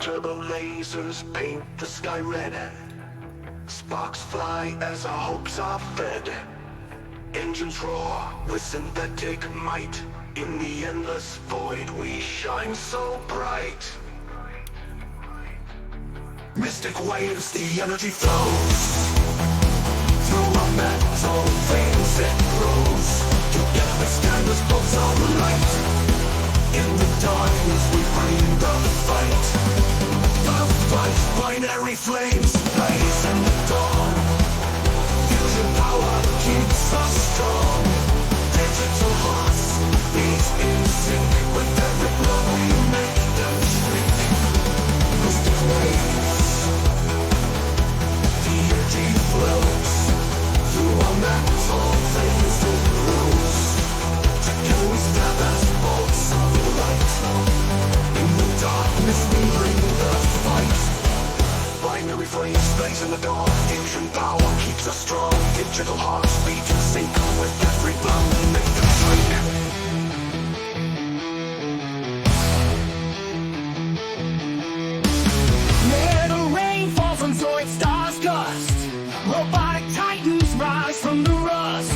Turbo lasers paint the sky red. Sparks fly as our hopes are fed. Engines roar with synthetic might. In the endless void we shine so bright. Mystic waves, the energy flows. Through our metal veins it grows. Together we stand as bolts of light. In the darkness we bring the fight. The fight, binary flames, blaze in the dawn. Fusion power keeps us strong. Digital hearts beat in sync. With every blow we make them shrink. Mystic waves, the energy flows. Through our metal veins it grows. Together we stand as bolts of light. In the darkness we bring the fight. Binary flames, blaze in the dawn. Fusion power keeps us strong. Digital hearts beat in sync. With every blow we make them shrink. Metal rain falls on Zoidstar's dust. Robotic titans rise from the rust.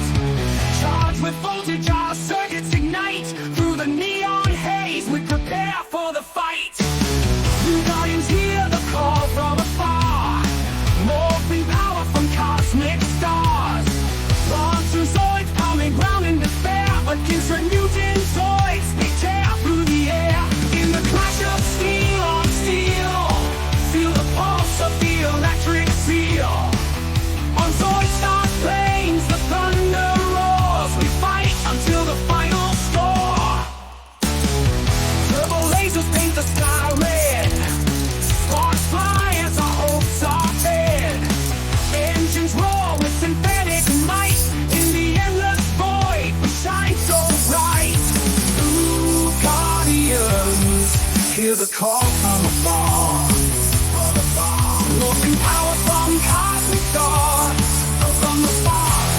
Charged with voltage, our circuits ignite. Through the neon haze, we prepare for the fight. New guardians hear the call from afar. Morphing power from cosmic stars. Brontozoid pounding ground in despair. Against mutant Zoids, they tear through the air. In the clash of steel on steel, feel the pulse of the electric seal. On Zoidstar's plains, the thunder roars. We fight until the final score. Turbo lasers paint the sky red. Sparks fly as our hopes are fed. Engines roar with synthetic might. In the endless void, we shine so bright. Ooh, guardians, hear the call from afar. Morphing power from cosmic stars. From the stars.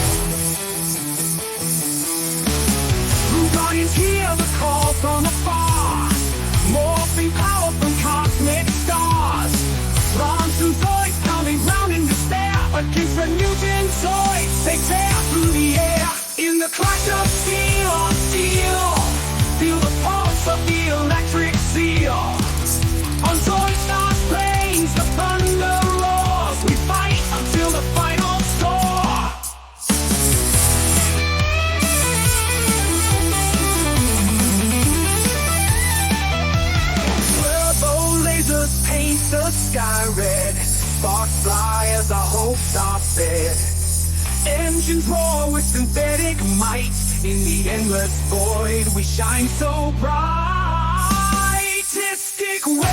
Ooh, guardians, hear the call from afar. Morphing power from cosmic stars. Brontozoid pounding round in despair. Against the mutant Zoids, they tear through the air. In the clash of steel on steel, feel the pulse of the electric seal. On Zoidstar's plains, the thunder roars. We fight until the final score. Turbo lasers paint the sky red. Sparks fly as our hopes are fed. Engines roar with synthetic might. In the endless void we shine so bright. Mystic waves.